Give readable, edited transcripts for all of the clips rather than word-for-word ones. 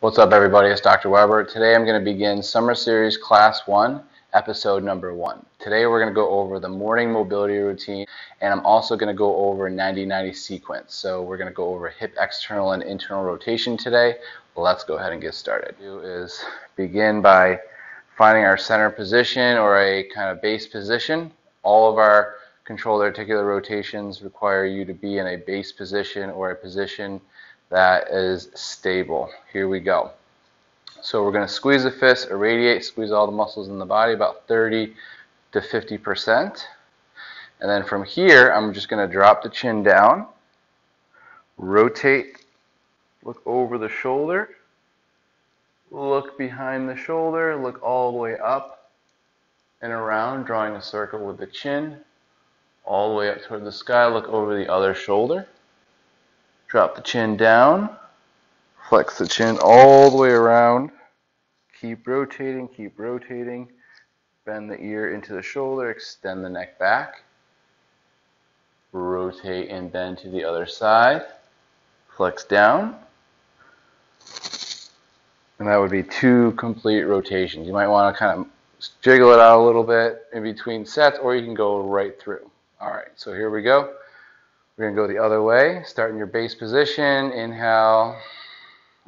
What's up, everybody? It's Dr. Weber. Today I'm going to begin Summer Series Class 1, Episode number 1. Today we're going to go over the morning mobility routine, and I'm also going to go over 90-90 sequence. So we're going to go over hip external and internal rotation today. Let's go ahead and get started. What we'll do is begin by finding our center position or a kind of base position. All of our controlled articular rotations require you to be in a base position or a position that is stable. Here we go. So we're going to squeeze the fist, irradiate, squeeze all the muscles in the body, about 30 to 50%. And then from here, I'm just going to drop the chin down, rotate, look over the shoulder, look behind the shoulder, look all the way up and around, drawing a circle with the chin, all the way up toward the sky, look over the other shoulder. Drop the chin down, flex the chin all the way around, keep rotating, bend the ear into the shoulder, extend the neck back, rotate and bend to the other side, flex down, and that would be 2 complete rotations. You might want to kind of jiggle it out a little bit in between sets, or you can go right through. Alright, so here we go. We're going to go the other way. Start in your base position. Inhale,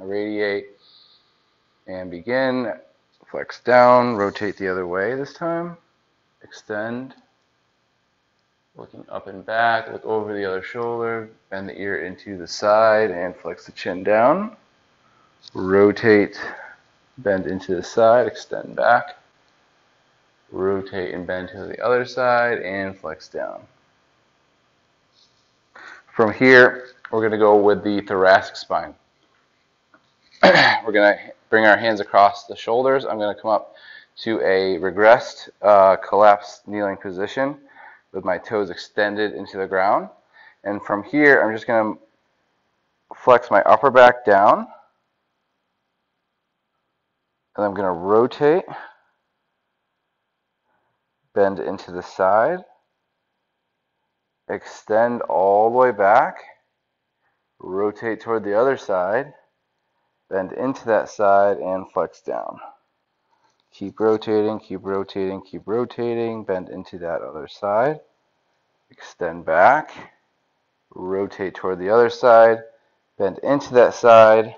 irradiate, and begin. Flex down, rotate the other way this time. Extend. Looking up and back, look over the other shoulder, bend the ear into the side, and flex the chin down. Rotate, bend into the side, extend back. Rotate and bend to the other side, and flex down. From here, we're going to go with the thoracic spine. We're going to bring our hands across the shoulders. I'm going to come up to a regressed, collapsed kneeling position with my toes extended into the ground. And from here, I'm just going to flex my upper back down. And I'm going to rotate, bend into the side, extend all the way back, rotate toward the other side, bend into that side, and flex down. Keep rotating, bend into that other side, extend back, rotate toward the other side, bend into that side,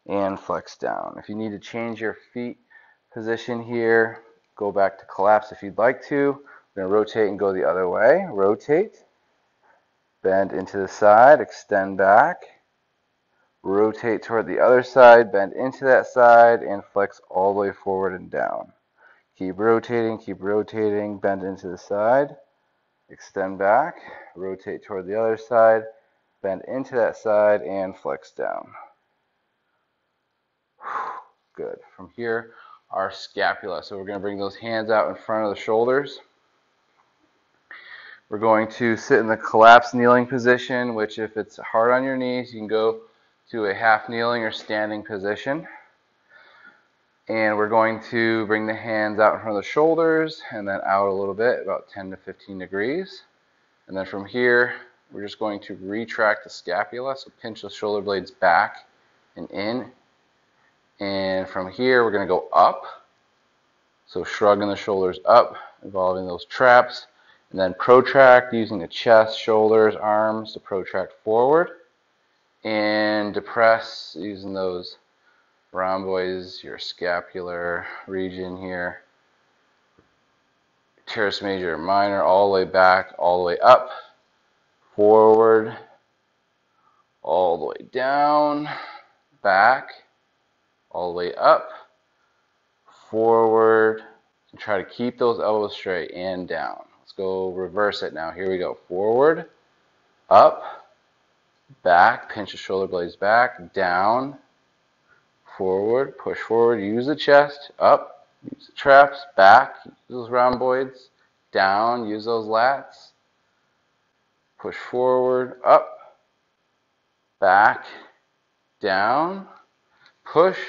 and flex down. If you need to change your feet position here, go back to collapse if you'd like to. We're going to rotate and go the other way. Rotate, bend into the side, extend back, rotate toward the other side, bend into that side, and flex all the way forward and down. Keep rotating, bend into the side, extend back, rotate toward the other side, bend into that side, and flex down. Good. From here, our scapula. So we're going to bring those hands out in front of the shoulders. We're going to sit in the collapsed kneeling position, which if it's hard on your knees, you can go to a half kneeling or standing position. And we're going to bring the hands out in front of the shoulders and then out a little bit, about 10 to 15 degrees. And then from here, we're just going to retract the scapula, so pinch the shoulder blades back and in. And from here, we're going to go up. So shrugging the shoulders up, involving those traps. And then protract using the chest, shoulders, arms to protract forward. And depress using those rhomboids, your scapular region here. Teres major, minor, all the way back, all the way up. Forward, all the way down, back, all the way up, forward, and try to keep those elbows straight and down. Let's go reverse it now. Here we go. Forward, up, back, pinch the shoulder blades back, down, forward, push forward, use the chest, up, use the traps, back, use those rhomboids, down, use those lats, push forward, up, back, down, push,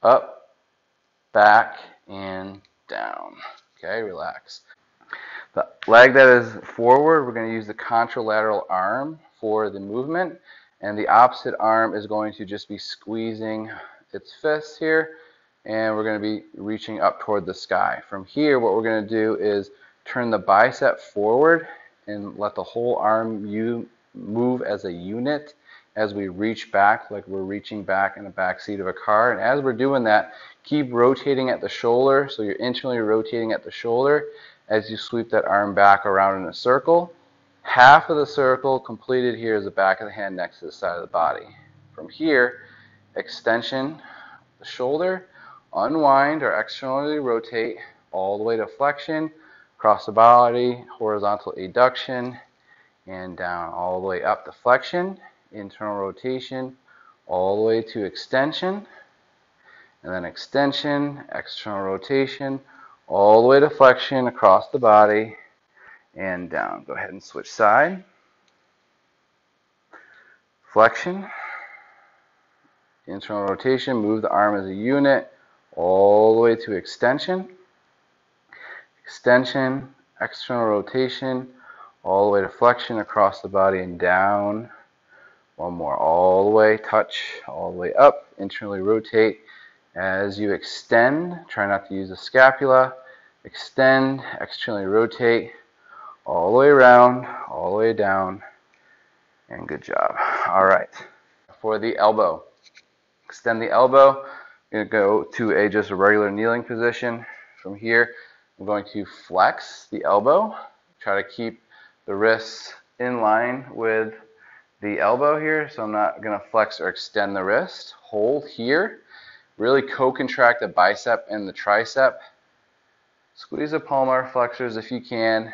up, back, and down. Okay, relax. The leg that is forward, we're going to use the contralateral arm for the movement, and the opposite arm is going to just be squeezing its fists here, and we're going to be reaching up toward the sky. From here, what we're going to do is turn the bicep forward and let the whole arm move as a unit as we reach back, like we're reaching back in the back seat of a car. And as we're doing that, keep rotating at the shoulder, so you're internally rotating at the shoulder as you sweep that arm back around in a circle. Half of the circle completed here is the back of the hand next to the side of the body. From here, extension, the shoulder, unwind or externally rotate all the way to flexion, across the body, horizontal adduction, and down all the way up to flexion, internal rotation, all the way to extension, and then extension, external rotation, all the way to flexion across the body, and down. Go ahead and switch side. Flexion, internal rotation, move the arm as a unit, all the way to extension, extension, external rotation, all the way to flexion across the body and down. One more, all the way, touch, all the way up, internally rotate. As you extend, try not to use the scapula, extend, externally rotate, all the way around, all the way down, and good job. All right, for the elbow, extend the elbow. You're going to go to just a regular kneeling position. From here, I'm going to flex the elbow, try to keep the wrists in line with the elbow here, so I'm not going to flex or extend the wrist. Hold here, really co-contract the bicep and the tricep. Squeeze the palmar flexors if you can.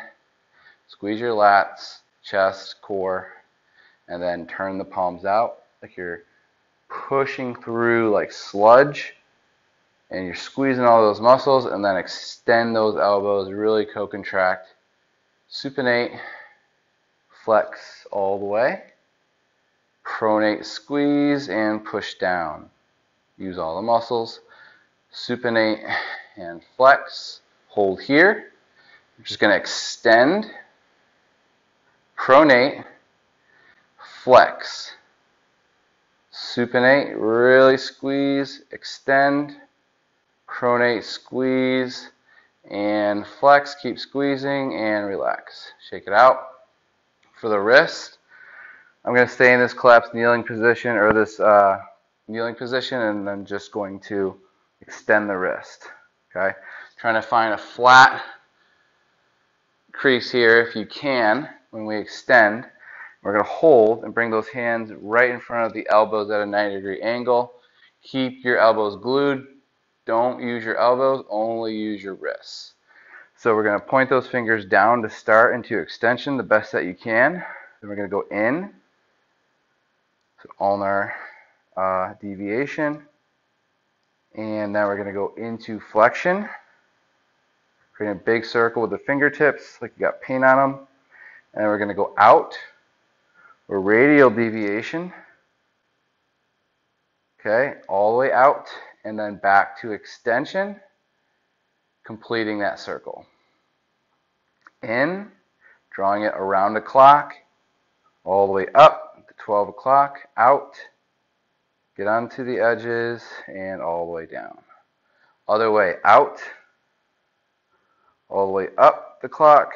Squeeze your lats, chest, core, and then turn the palms out like you're pushing through like sludge, and you're squeezing all those muscles, and then extend those elbows, really co-contract. Supinate, flex all the way. Pronate, squeeze, and push down. Use all the muscles. Supinate and flex. Hold here. You're just going to extend, pronate, flex. Supinate, really squeeze, extend, pronate, squeeze, and flex. Keep squeezing and relax. Shake it out. For the wrist, I'm going to stay in this collapsed kneeling position, or this kneeling position, and then just going to extend the wrist. Okay, trying to find a flat crease here if you can when we extend. We're going to hold and bring those hands right in front of the elbows at a 90-degree angle. Keep your elbows glued. Don't use your elbows, only use your wrists. So we're going to point those fingers down to start into extension the best that you can. Then we're going to go in. So ulnar deviation, and now we're going to go into flexion, create a big circle with the fingertips like you got paint on them, and then we're going to go out, or radial deviation, okay, all the way out, and then back to extension, completing that circle. In, drawing it around the clock, all the way up, 12 o'clock, out, get onto the edges, and all the way down. Other way, out, all the way up the clock,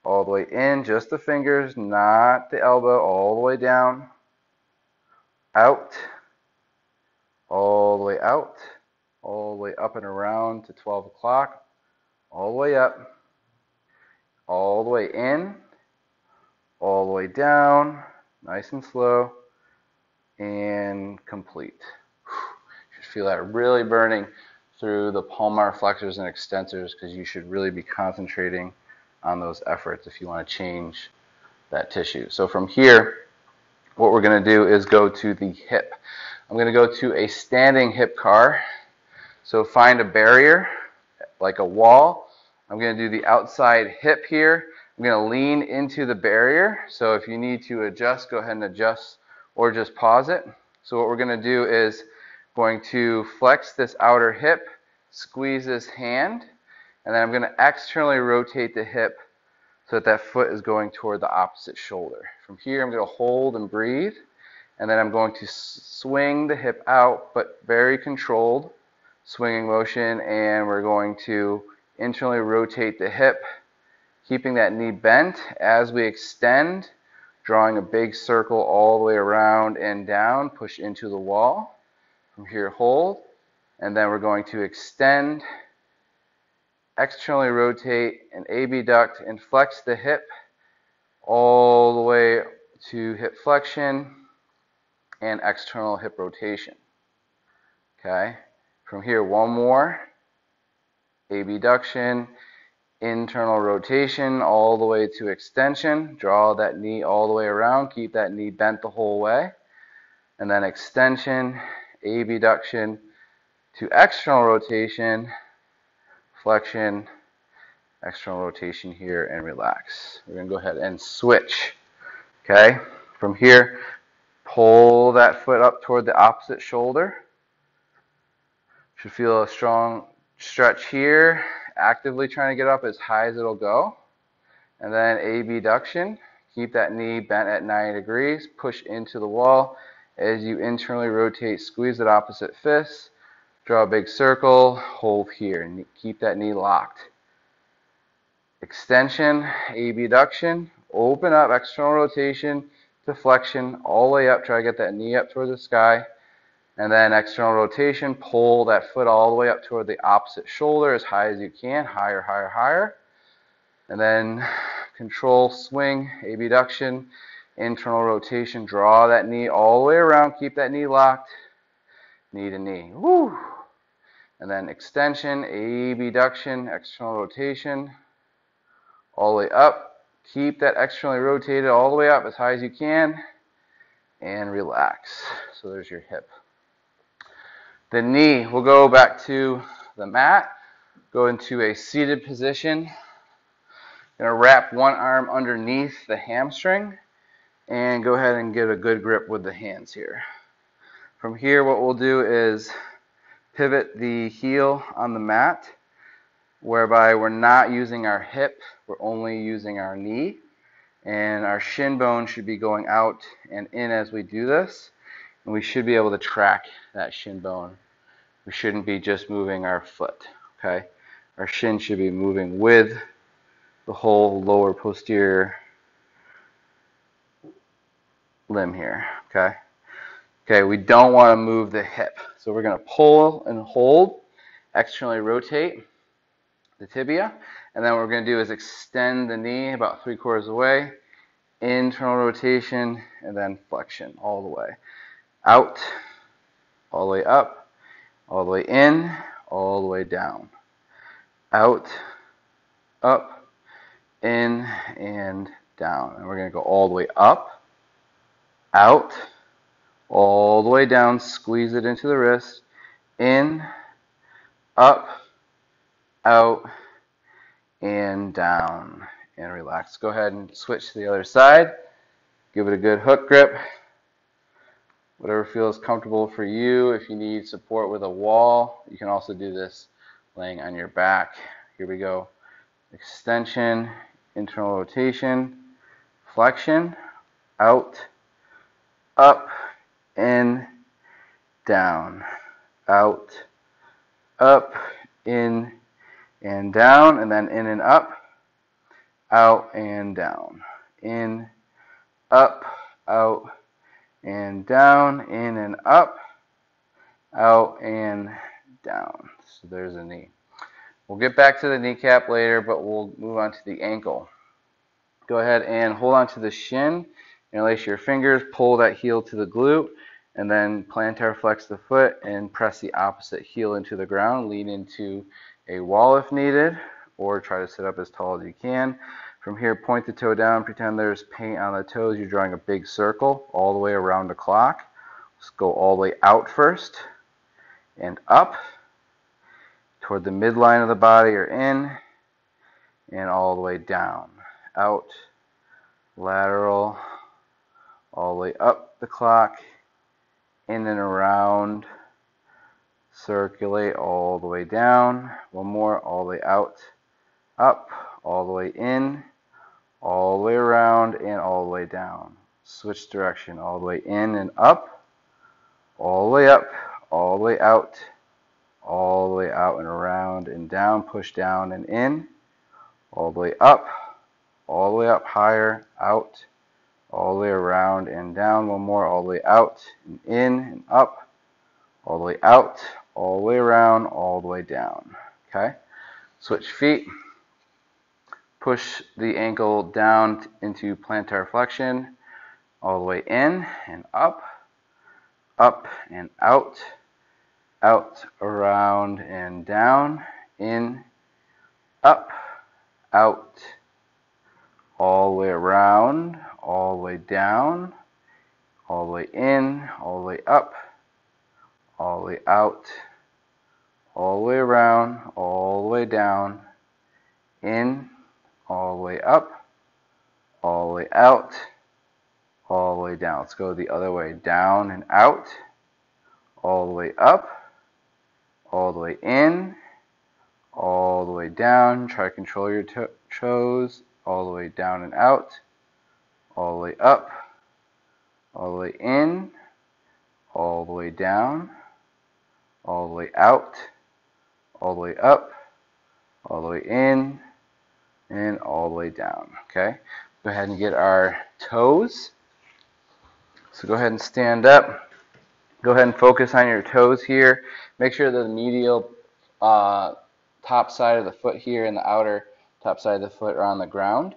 all the way in, just the fingers, not the elbow, all the way down, out, all the way out, all the way up and around to 12 o'clock, all the way up, all the way in, all the way down, nice and slow, and complete. You should feel that really burning through the palmar flexors and extensors, because you should really be concentrating on those efforts if you want to change that tissue. So from here, what we're going to do is go to the hip. I'm going to go to a standing hip car. So find a barrier, like a wall. I'm going to do the outside hip here. I'm going to lean into the barrier, so if you need to adjust, go ahead and adjust, or just pause it. So what we're going to do is going to flex this outer hip, squeeze this hand, and then I'm going to externally rotate the hip so that that foot is going toward the opposite shoulder. From here, I'm going to hold and breathe, and then I'm going to swing the hip out, but very controlled swinging motion, and we're going to internally rotate the hip, keeping that knee bent as we extend, drawing a big circle all the way around and down, push into the wall. From here, hold, and then we're going to extend, externally rotate, and abduct and flex the hip all the way to hip flexion and external hip rotation. Okay, from here, one more, abduction, internal rotation all the way to extension, draw that knee all the way around, keep that knee bent the whole way, and then extension, abduction to external rotation, flexion, external rotation here, and relax. We're going to go ahead and switch. Okay, from here, pull that foot up toward the opposite shoulder. Should feel a strong stretch here, actively trying to get up as high as it'll go. And then abduction, keep that knee bent at 90 degrees, push into the wall. As you internally rotate, squeeze that opposite fist, draw a big circle, hold here, and keep that knee locked. Extension, abduction, open up, external rotation to flexion, all the way up, try to get that knee up toward the sky. And then external rotation, pull that foot all the way up toward the opposite shoulder as high as you can, higher, higher, higher. And then control, swing, abduction, internal rotation, draw that knee all the way around, keep that knee locked, knee to knee. Woo! And then extension, abduction, external rotation, all the way up. Keep that externally rotated all the way up as high as you can, and relax. So there's your hip. The knee, we'll go back to the mat, go into a seated position. Going to wrap one arm underneath the hamstring and go ahead and get a good grip with the hands here. From here, what we'll do is pivot the heel on the mat, whereby we're not using our hip, we're only using our knee, and our shin bone should be going out and in as we do this. And we should be able to track that shin bone. We shouldn't be just moving our foot, okay? Our shin should be moving with the whole lower posterior limb here, okay? Okay, we don't want to move the hip. So we're going to pull and hold, externally rotate the tibia, and then what we're going to do is extend the knee about 3/4 of the way, internal rotation, and then flexion all the way. Out, all the way up, all the way in, all the way down. Out, up, in, and down. And we're going to go all the way up, out, all the way down, squeeze it into the wrist, in, up, out, and down, and relax. Go ahead and switch to the other side. Give it a good hook grip. Whatever feels comfortable for you. If you need support with a wall, you can also do this laying on your back. Here we go. Extension, internal rotation, flexion, out, up, in, down, out, up, in, and down, and then in and up, out and down, in, up, out, and down, in and up, out and down. So there's the knee. We'll get back to the kneecap later, but we'll move on to the ankle. Go ahead and hold on to the shin, interlace your fingers, pull that heel to the glute, and then plantar flex the foot and press the opposite heel into the ground. Lean into a wall if needed, or try to sit up as tall as you can. From here, point the toe down, pretend there's paint on the toes. You're drawing a big circle all the way around the clock. Let's go all the way out first and up toward the midline of the body or in, and all the way down, out, lateral, all the way up the clock, in and around, circulate all the way down. One more, all the way out, up, all the way in, all the way around, and all the way down. switch direction, all the way in and up, all the way up, all the way out, all the way out and around and down, push down and in, all the way up, all the way up, higher, out, all the way around and down, one more, all the way out and in and up, all the way out, all the way around, all the way down. Okay? Switch feet. Push the ankle down into plantar flexion, all the way in and up and out, out, around and down, in, up, out, all the way around, all the way down, all the way in, all the way up, all the way out, all the way around, all the way down, in, all the way up, all the way out, all the way down. Let's go the other way. Down and out, all the way up, all the way in, all the way down. Try to control your toes. All the way down and out, all the way up, all the way in, all the way down, all the way out, all the way up, all the way in, and all the way down. Okay? Go ahead and get our toes. So go ahead and stand up. Go ahead and focus on your toes here. Make sure that the medial top side of the foot here and the outer top side of the foot are on the ground.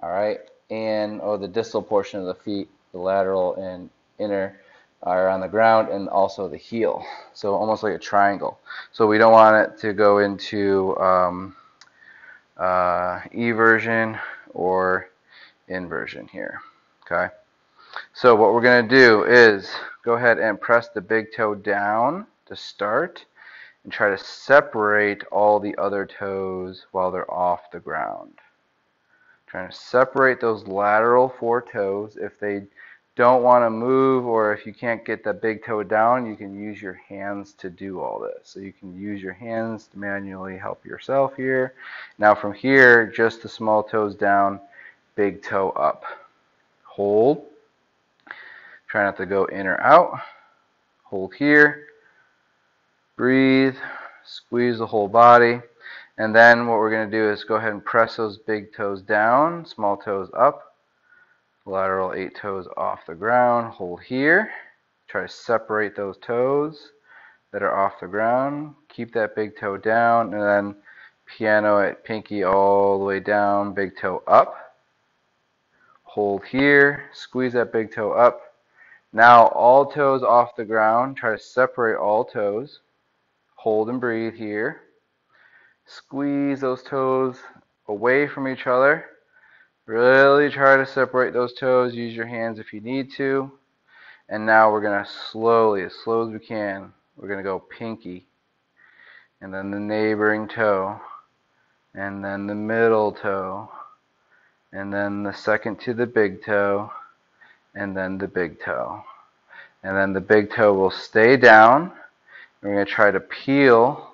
All right, and the distal portion of the feet, the lateral and inner, are on the ground, and also the heel. So almost like a triangle. So we don't want it to go into eversion or inversion here. Okay. So what we're going to do is go ahead and press the big toe down to start, and try to separate all the other toes while they're off the ground. Trying to separate those lateral four toes. If they don't want to move, or if you can't get the big toe down, you can use your hands to do all this. So you can use your hands to manually help yourself here. Now from here, just the small toes down, big toe up. Hold. Try not to go in or out. Hold here. Breathe. Squeeze the whole body. And then what we're going to do is go ahead and press those big toes down, small toes up, lateral 8 toes off the ground. Hold here. Try to separate those toes that are off the ground. Keep that big toe down, and then piano at pinky all the way down, big toe up. Hold here. Squeeze that big toe up. Now all toes off the ground. Try to separate all toes. Hold and breathe here. Squeeze those toes away from each other. Really try to separate those toes. Use your hands if you need to. And now we're going to slowly, as slow as we can, we're going to go pinky. And then the neighboring toe. And then the middle toe. And then the second to the big toe. And then the big toe. And then the big toe will stay down. We're going to try to peel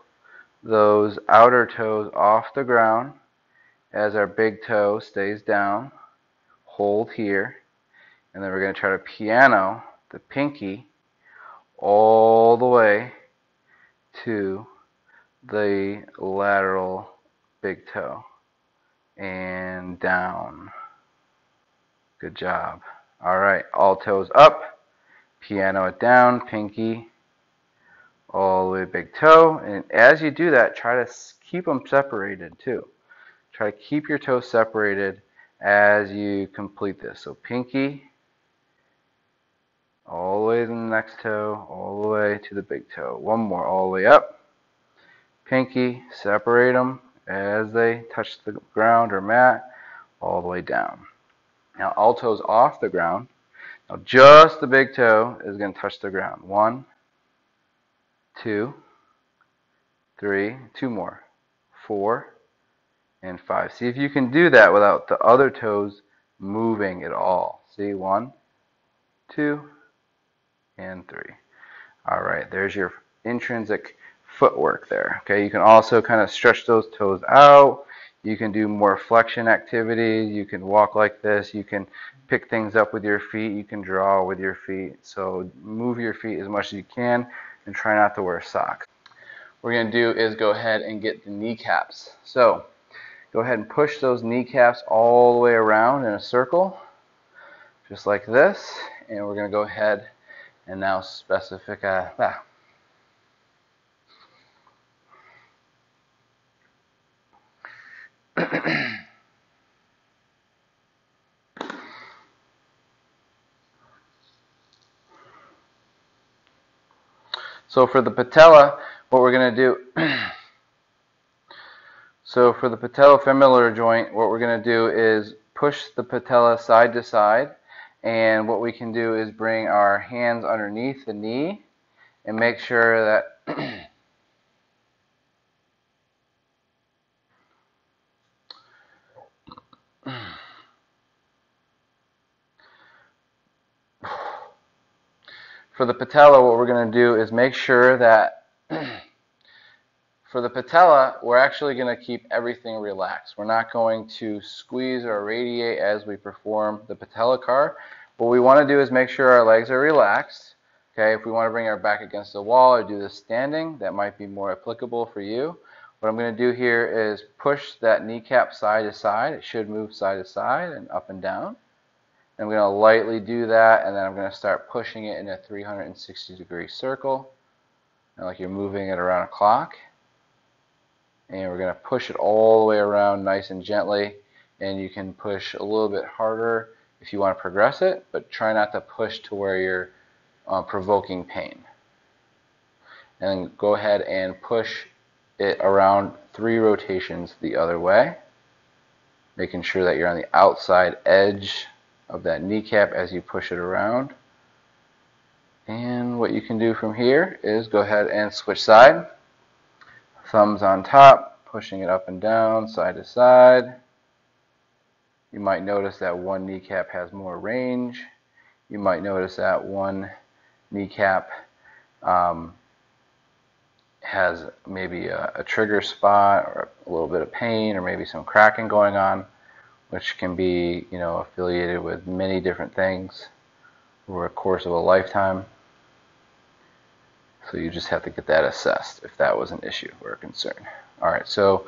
those outer toes off the ground as our big toe stays down. Hold here. And then we're going to try to piano the pinky all the way to the lateral big toe. And down. Good job. All right, all toes up. Piano it down, pinky all the way big toe. And as you do that, try to keep them separated too. Try to keep your toes separated as you complete this. So pinky all the way to the next toe, all the way to the big toe. One more, all the way up. Pinky, separate them as they touch the ground or mat, all the way down. Now all toes off the ground. Now just the big toe is going to touch the ground. 1, 2, 3, 2 more, 4, and 5. See if you can do that without the other toes moving at all. See, 1, 2, and 3. All right, there's your intrinsic footwork there. Okay, you can also kind of stretch those toes out. You can do more flexion activities. You can walk like this. You can pick things up with your feet. You can draw with your feet. So move your feet as much as you can and try not to wear socks. What we're going to do is go ahead and get the kneecaps. So go ahead and push those kneecaps all the way around in a circle, just like this. And we're going to go ahead and now specify that. So for the patella, what we're going to do, so for the patellofemoral joint, what we're going to do is push the patella side to side, and what we can do is bring our hands underneath the knee and make sure that for the patella, what we're going to do is make sure that for the patella, we're actually going to keep everything relaxed. We're not going to squeeze or radiate as we perform the patella car. What we want to do is make sure our legs are relaxed. Okay, if we want to bring our back against the wall or do this standing, that might be more applicable for you. What I'm going to do here is push that kneecap side to side. It should move side to side and up and down. I'm going to lightly do that, and then I'm going to start pushing it in a 360-degree circle, like you're moving it around a clock. And we're going to push it all the way around nice and gently, and you can push a little bit harder if you want to progress it, but try not to push to where you're provoking pain. And then go ahead and push it around 3 rotations the other way, making sure that you're on the outside edge of that kneecap as you push it around. And what you can do from here is go ahead and switch side. Thumbs on top, pushing it up and down, side to side. You might notice that one kneecap has more range. You might notice that one kneecap has maybe a trigger spot or a little bit of pain or maybe some cracking going on, which can be, affiliated with many different things over a course of a lifetime. So you just have to get that assessed if that was an issue or a concern. All right, so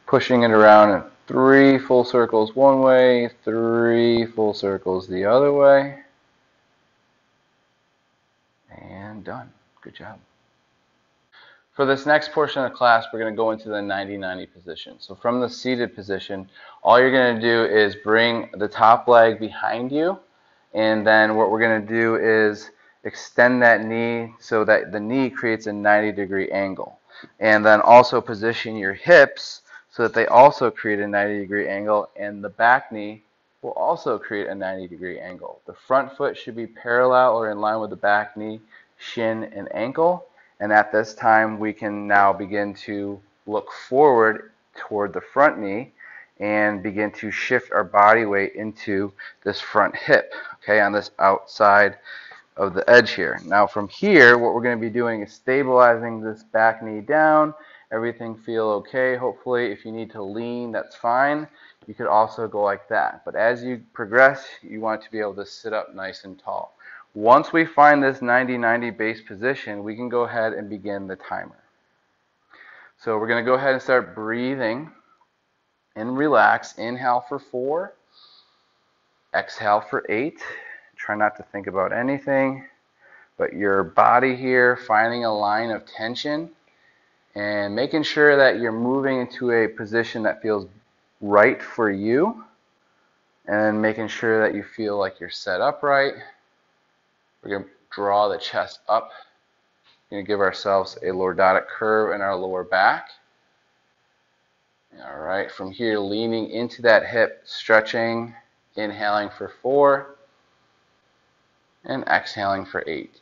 pushing it around in 3 full circles one way, 3 full circles the other way, and done. Good job. For this next portion of the class, we're going to go into the 90-90 position. So from the seated position, all you're going to do is bring the top leg behind you, and then what we're going to do is extend that knee so that the knee creates a 90-degree angle. And then also position your hips so that they also create a 90-degree angle, and the back knee will also create a 90-degree angle. The front foot should be parallel or in line with the back knee, shin, and ankle. And at this time, we can now begin to look forward toward the front knee and begin to shift our body weight into this front hip, okay, on this outside of the edge here. Now from here, what we're going to be doing is stabilizing this back knee down. Everything feel okay, hopefully. If you need to lean, that's fine. You could also go like that. But as you progress, you want to be able to sit up nice and tall. Once we find this 90-90 base position, we can go ahead and begin the timer. So we're going to go ahead and start breathing and relax. Inhale for 4. Exhale for 8. Try not to think about anything but your body here, finding a line of tension and making sure that you're moving into a position that feels right for you, and making sure that you feel like you're set upright. We're going to draw the chest up. We're going to give ourselves a lordotic curve in our lower back. All right, from here, leaning into that hip, stretching, inhaling for 4, and exhaling for 8.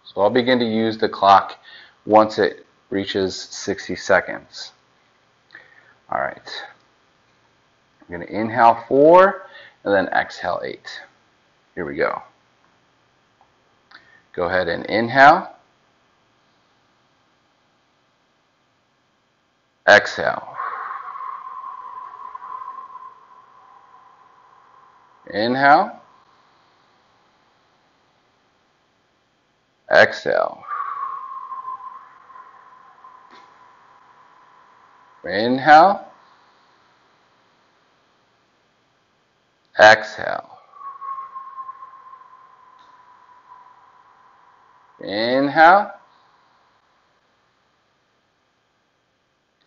So I'll begin to use the clock once it reaches 60 seconds. All right, I'm going to inhale 4, and then exhale 8. Here we go. Go ahead and inhale. Exhale. Inhale. Exhale. Inhale. Exhale. Inhale.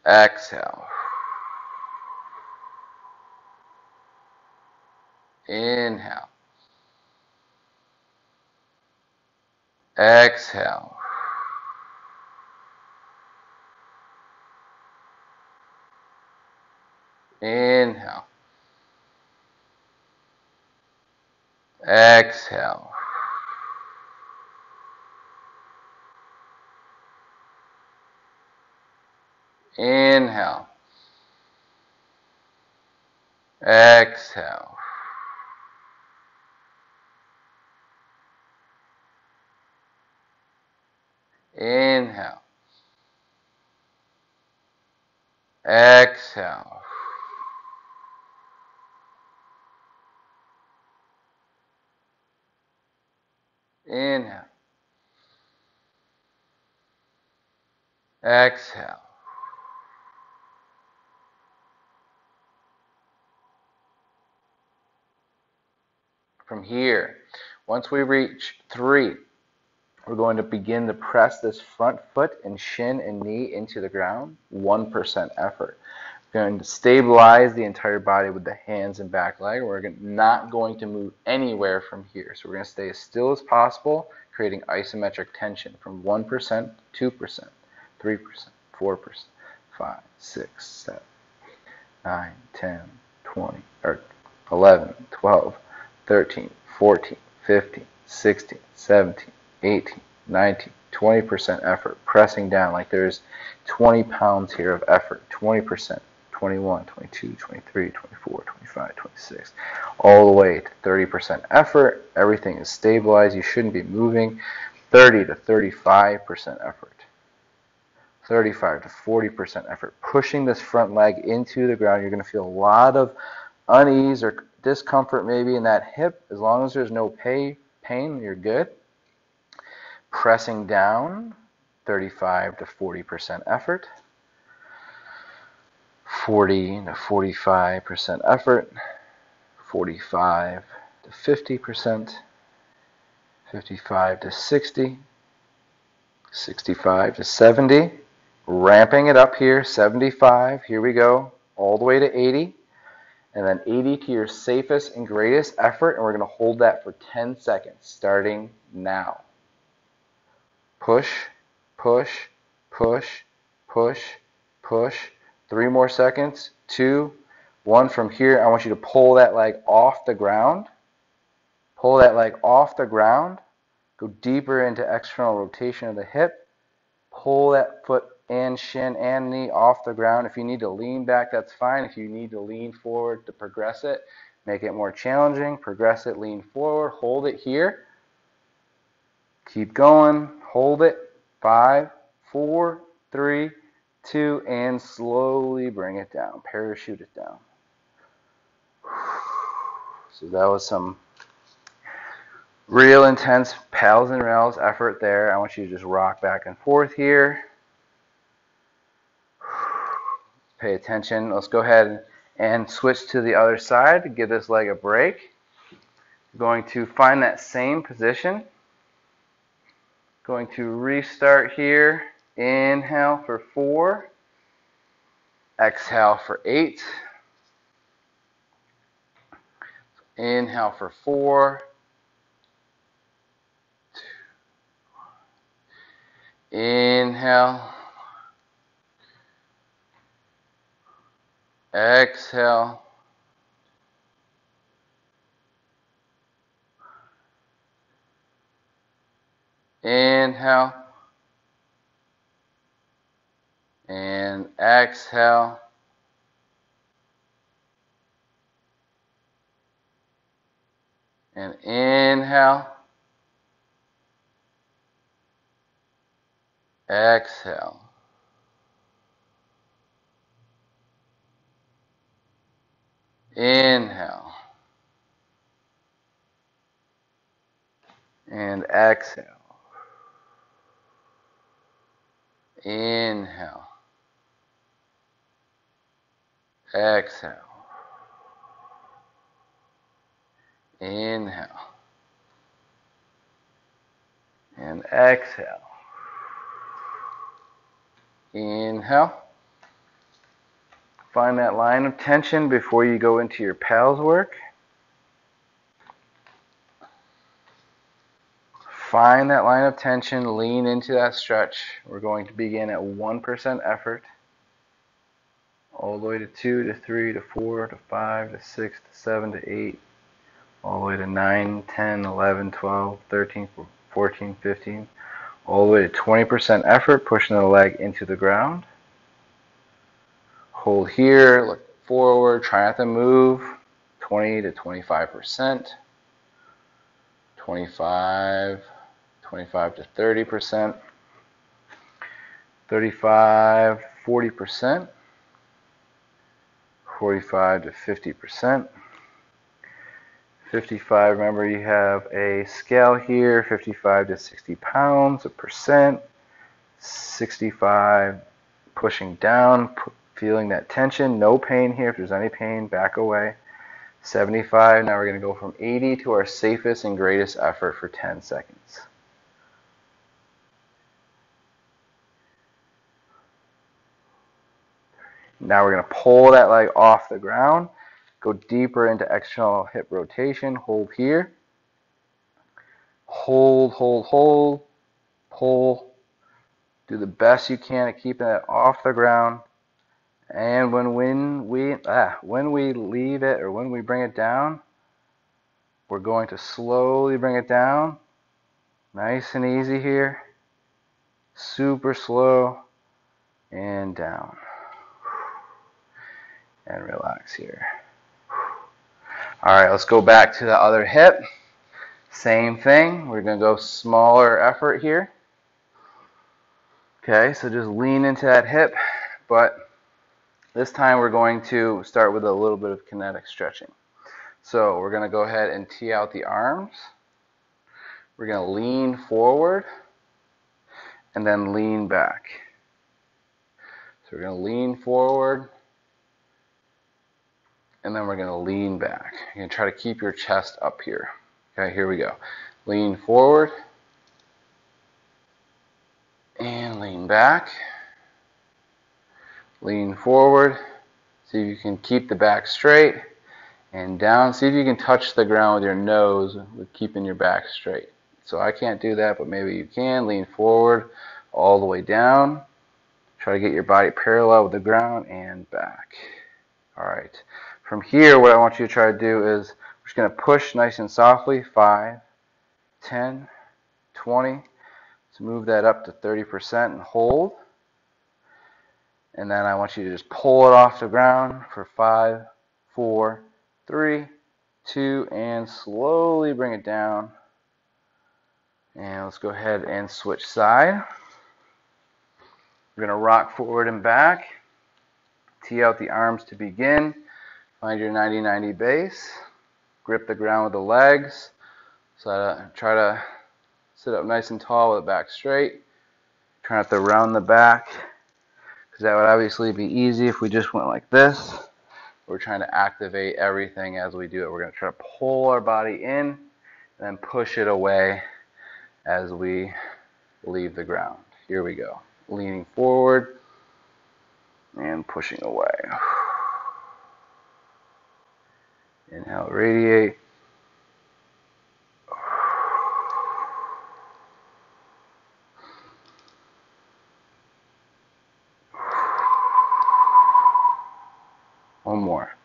Exhale. Inhale. Exhale. Inhale. Exhale. Inhale. Exhale. Inhale. Exhale. Inhale. Exhale. From here, once we reach 3, we're going to begin to press this front foot and shin and knee into the ground, 1% effort. We're going to stabilize the entire body with the hands and back leg. We're not going to move anywhere from here. So we're going to stay as still as possible, creating isometric tension from 1%, 2%, 3%, 4%, 5, 6, 7, 9, 10, 20, or 11, 12, 13, 14, 15, 16, 17, 18, 19, 20% effort, pressing down like there's 20 pounds here of effort, 20%, 21, 22, 23, 24, 25, 26, all the way to 30% effort. Everything is stabilized. You shouldn't be moving. 30 to 35% effort. 35 to 40% effort. Pushing this front leg into the ground. You're going to feel a lot of unease or discomfort maybe in that hip. As long as there's no pain, you're good. Pressing down, 35 to 40% effort. 40 to 45% effort. 45 to 50%. 55 to 60. 65 to 70. Ramping it up here, 75. Here we go, all the way to 80. And then 80 to your safest and greatest effort, and we're going to hold that for 10 seconds, starting now. Push, push, push, push, push. 3 more seconds. 2, 1. From here, I want you to pull that leg off the ground. Pull that leg off the ground. Go deeper into external rotation of the hip. Pull that foot and shin and knee off the ground. If you need to lean back, that's fine. If you need to lean forward to progress it, make it more challenging. Progress it, lean forward. Hold it here. Keep going. Hold it. 5, 4, 3, 2, and slowly bring it down. Parachute it down. So that was some real intense pals and rails effort there. I want you to just rock back and forth here. Pay attention. Let's go ahead and switch to the other side to give this leg a break. Going to find that same position. Going to restart here. Inhale for 4. Exhale for 8. Inhale for 4. 2. Inhale. Exhale. Inhale. And exhale. And inhale. Exhale. Inhale. And exhale. Inhale. Exhale. Inhale. And exhale. Inhale. Find that line of tension before you go into your pals work. Find that line of tension, lean into that stretch. We're going to begin at 1% effort, all the way to 2 to 3 to 4 to 5 to 6 to 7 to 8, all the way to 9, 10, 11, 12, 13, 14, 15, all the way to 20% effort, pushing the leg into the ground. Hold here, look forward, try not to move, 20 to 25%, 25 to 30%, 35, 40%, 45 to 50%, 55, remember you have a scale here, 55 to 60 pounds, a percent, 65, pushing down, feeling that tension, no pain here. If there's any pain, back away. 75, now we're going to go from 80 to our safest and greatest effort for 10 seconds. Now we're going to pull that leg off the ground, go deeper into external hip rotation, hold here, hold, hold, hold, pull, do the best you can at keeping that off the ground, and when we leave it or when we bring it down, we're going to slowly bring it down, nice and easy here, super slow, and down. And relax here. Alright, let's go back to the other hip. Same thing. We're going to go smaller effort here. Okay, so just lean into that hip, but this time we're going to start with a little bit of kinetic stretching. So we're going to go ahead and tee out the arms. We're going to lean forward and then lean back. So we're going to lean forward and then we're going to lean back. You're going to try to keep your chest up here. Okay, here we go. Lean forward and lean back. Lean forward. See if you can keep the back straight and down. See if you can touch the ground with your nose with keeping your back straight. So I can't do that, but maybe you can. Lean forward all the way down. Try to get your body parallel with the ground and back. All right. From here, what I want you to try to do is we're just going to push nice and softly. 5, 10, 20. Let's move that up to 30% and hold. And then I want you to just pull it off the ground for 5, 4, 3, 2, and slowly bring it down. And let's go ahead and switch side. We're going to rock forward and back. Tee out the arms to begin. Find your 90-90 base. Grip the ground with the legs. So try to sit up nice and tall with the back straight. Try not to round the back, because that would obviously be easy if we just went like this. We're trying to activate everything as we do it. We're going to try to pull our body in and then push it away as we leave the ground. Here we go. Leaning forward and pushing away. Inhale, radiate. One more.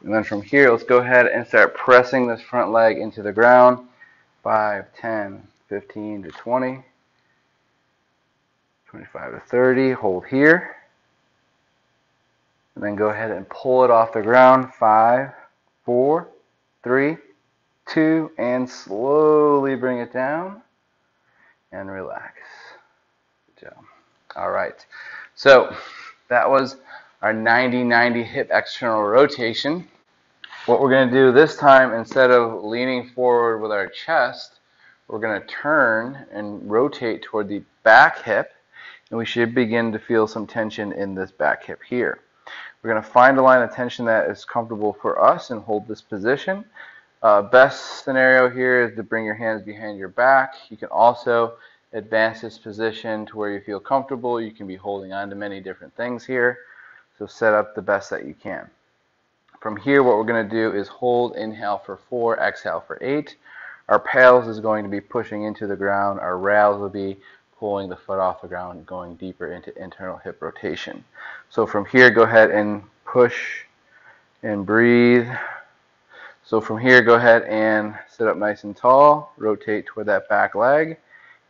And then from here, let's go ahead and start pressing this front leg into the ground. 5, 10, 15 to 20, 25 to 30. Hold here. And then go ahead and pull it off the ground. 5, 4, 3, 2, and slowly bring it down and relax. Good job. All right. So That was our 90-90 hip external rotation. What we're going to do this time, instead of leaning forward with our chest, we're going to turn and rotate toward the back hip, and we should begin to feel some tension in this back hip here. We're going to find a line of tension that is comfortable for us and hold this position. Best scenario here is to bring your hands behind your back. You can also advance this position to where you feel comfortable. You can be holding on to many different things here. So set up the best that you can. From here, what we're going to do is hold, inhale for 4, exhale for 8. Our pals is going to be pushing into the ground. Our rails will be pulling the foot off the ground, going deeper into internal hip rotation. So from here, go ahead and push and breathe. So from here, go ahead and sit up nice and tall. Rotate toward that back leg.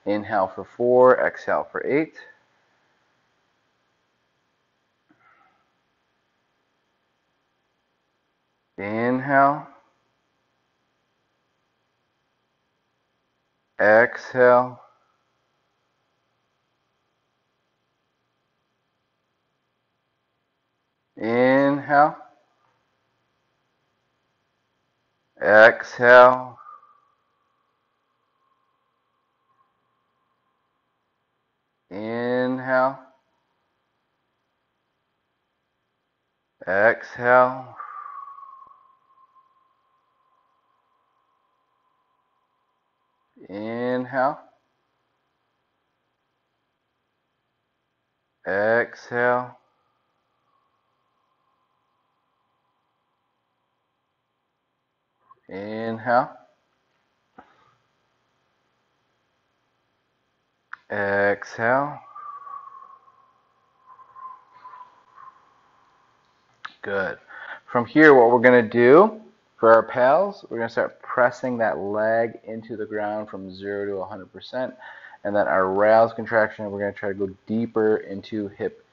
Inhale for 4, exhale for 8. Inhale. Exhale. Inhale. Exhale. Inhale. Exhale. Inhale. Exhale. Inhale. Exhale. Good. From here, what we're going to do for our pals, we're going to start pressing that leg into the ground from 0 to 100%. And then our rails contraction, we're going to try to go deeper into hip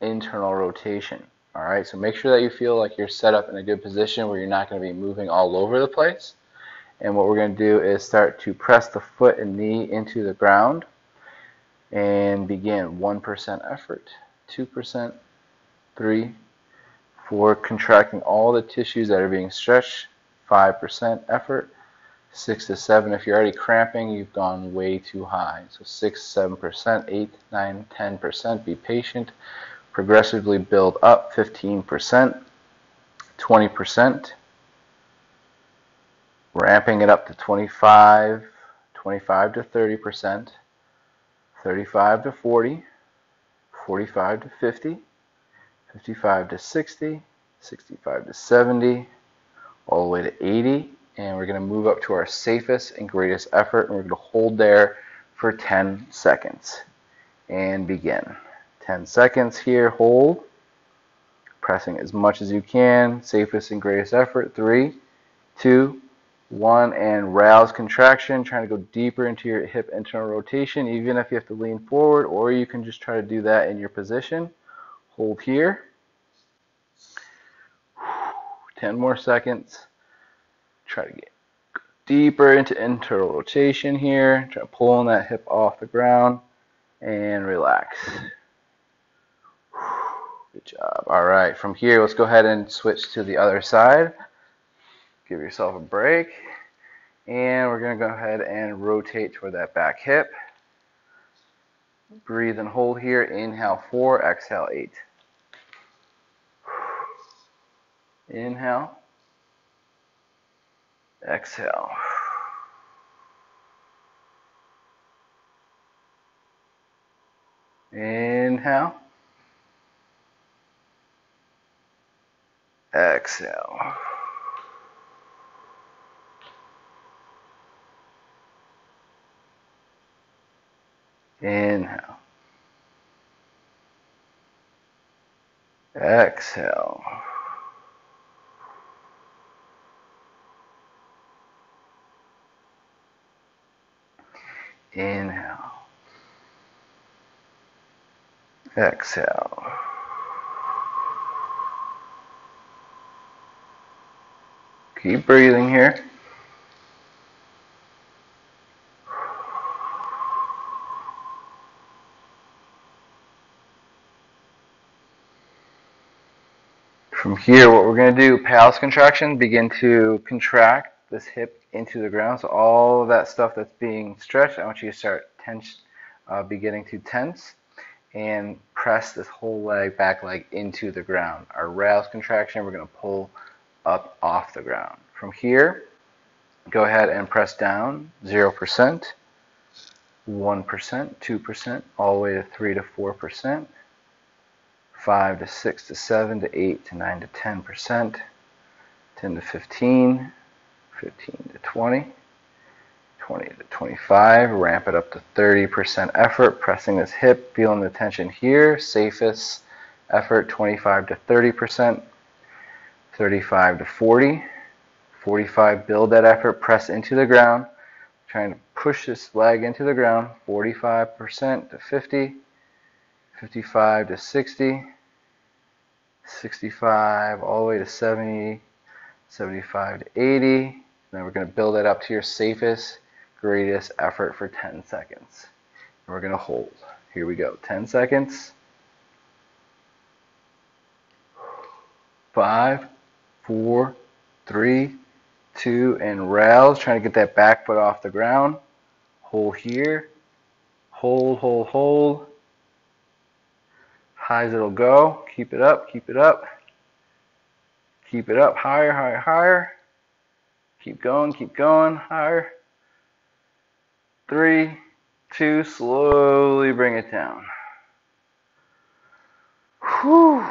internal rotation. All right, so make sure that you feel like you're set up in a good position where you're not going to be moving all over the place. And what we're going to do is start to press the foot and knee into the ground and begin 1% effort, 2%, 3, 4, contracting all the tissues that are being stretched, 5% effort, 6 to 7. If you're already cramping, you've gone way too high. So 6, 7%, 8, 9, 10%. Be patient. Progressively build up 15%, 20%. Ramping it up to 25, 25 to 30%, 35 to 40, 45 to 50, 55 to 60, 65 to 70, all the way to 80, and we're going to move up to our safest and greatest effort, and we're going to hold there for 10 seconds, and begin. 10 seconds here, hold, pressing as much as you can, safest and greatest effort, 3, 2, 1, and rails contraction, trying to go deeper into your hip internal rotation, even if you have to lean forward, or you can just try to do that in your position. Hold here. 10 more seconds. Try to get deeper into internal rotation here. Try pulling that hip off the ground and relax. Good job. All right, from here, let's go ahead and switch to the other side. Give yourself a break. And we're going to go ahead and rotate toward that back hip. Breathe and hold here. Inhale 4, exhale 8. Inhale. Exhale. Inhale. Exhale. Inhale. Exhale. Inhale. Exhale. Keep breathing here. From here, what we're going to do, pals contraction, begin to contract this hip into the ground. So all of that stuff that's being stretched, I want you to start beginning to tense and press this whole leg, back leg into the ground. Our rails contraction, we're going to pull up off the ground. From here, go ahead and press down 0%, 1%, 2%, all the way to 3 to 4%. 5 to 6 to 7 to 8 to 9 to 10%, 10 to 15, 15 to 20, 20 to 25, ramp it up to 30% effort, pressing this hip, feeling the tension here, safest effort 25 to 30%, 35 to 40, 45, build that effort, press into the ground, trying to push this leg into the ground, 45% to 50, 55 to 60, 65 all the way to 70, 75 to 80. Then we're going to build that up to your safest, greatest effort for 10 seconds. And we're going to hold. Here we go. 10 seconds. 5, 4, 3, 2, and rails. Trying to get that back foot off the ground. Hold here. Hold, hold, hold. High as it'll go. Keep it up, keep it up. Keep it up, higher, higher, higher. Keep going, higher. 3, 2, slowly bring it down. Whew.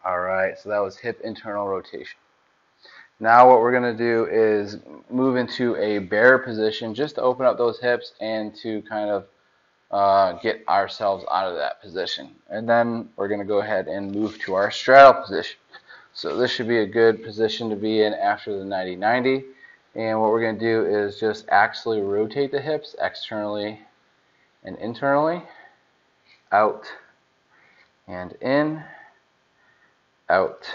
All right, so that was hip internal rotation. Now what we're going to do is move into a bear position just to open up those hips and to kind of get ourselves out of that position. And then we're going to go ahead and move to our straddle position. So this should be a good position to be in after the 90-90. And what we're going to do is just axially rotate the hips externally and internally, out and in, out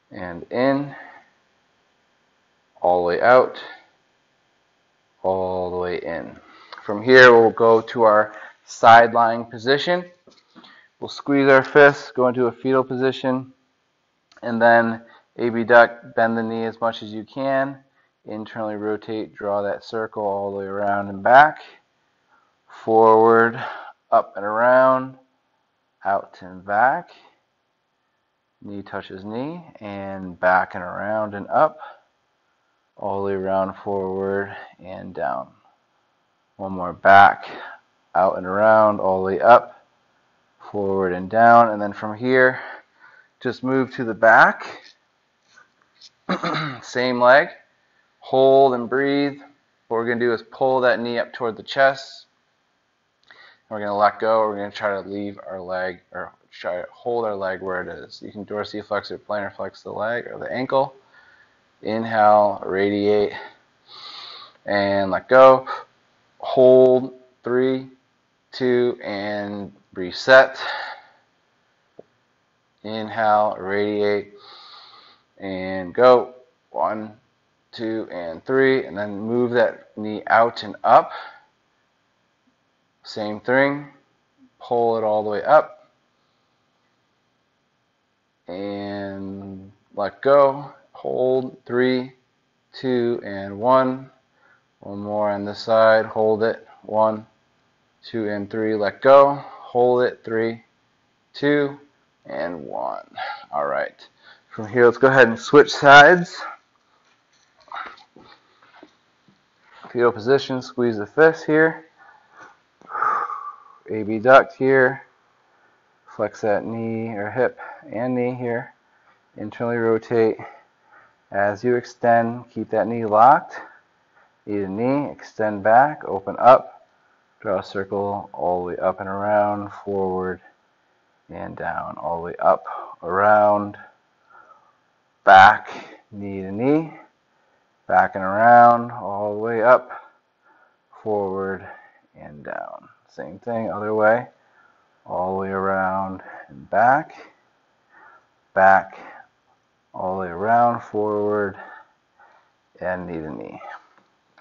and in, all the way out, all the way in. From here, we'll go to our side lying position. We'll squeeze our fists, go into a fetal position, and then abduct, bend the knee as much as you can. Internally rotate, draw that circle all the way around and back. Forward, up and around, out and back. Knee touches knee, and back and around and up. All the way around, forward, and down. One more, back, out and around, all the way up, forward and down. And then from here, just move to the back. Same leg. Hold and breathe. What we're going to do is pull that knee up toward the chest. We're going to let go. We're going to try to leave our leg, or try to hold our leg where it is. You can dorsiflex or plantar flex the leg or the ankle. Inhale, radiate, and let go. Hold, 3, 2, and reset. Inhale, radiate, and go. 1, 2, and 3, and then move that knee out and up. Same thing. Pull it all the way up. And let go. Hold, 3, 2, and 1. One more on this side. Hold it. 1, 2, and 3. Let go. Hold it. 3, 2, and 1. All right. From here, let's go ahead and switch sides. Fetal position. Squeeze the fist here. Abduct here. Flex that knee or hip and knee here. Internally rotate. As you extend, keep that knee locked. Knee to knee, extend back, open up, draw a circle all the way up and around, forward and down, all the way up, around, back, knee to knee, back and around, all the way up, forward and down. Same thing, other way, all the way around and back, back, all the way around, forward, and knee to knee.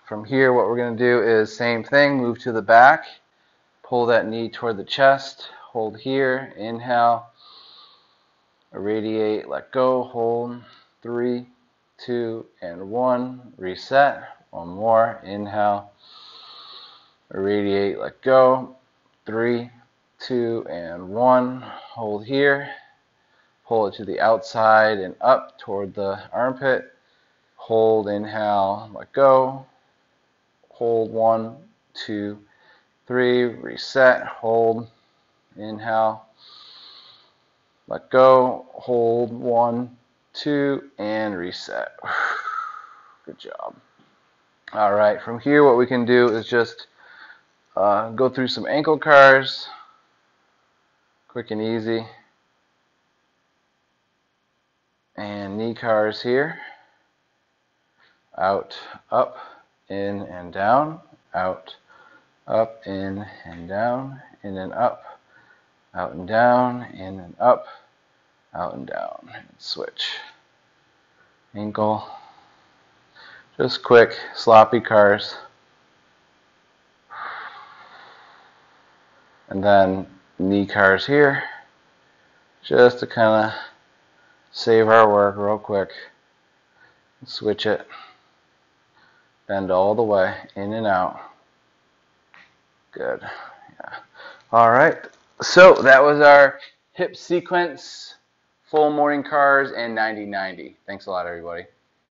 From here, what we're going to do is same thing, move to the back, pull that knee toward the chest, hold here, inhale, Irradiate, let go, hold. 3, 2, and 1. Reset. One more. Inhale. Irradiate, let go. 3, 2, and 1. Hold here. Pull it to the outside and up toward the armpit. Hold, inhale, let go. Hold 1, 2, 3. Reset. Hold. Inhale. Let go. Hold 1, 2, and reset. Good job. All right, from here what we can do is just go through some ankle cars, quick and easy, and knee cars here, out, up, in, and down, out, up, in, and down, in and up, out and down, in and up, out and down, and switch. Ankle, just quick, sloppy cars. And then knee cars here, just to kind of save our work real quick. Switch it. Bend all the way, in and out. Good. Yeah. All right. So that was our hip sequence, full morning cars, and 90-90. Thanks a lot, everybody.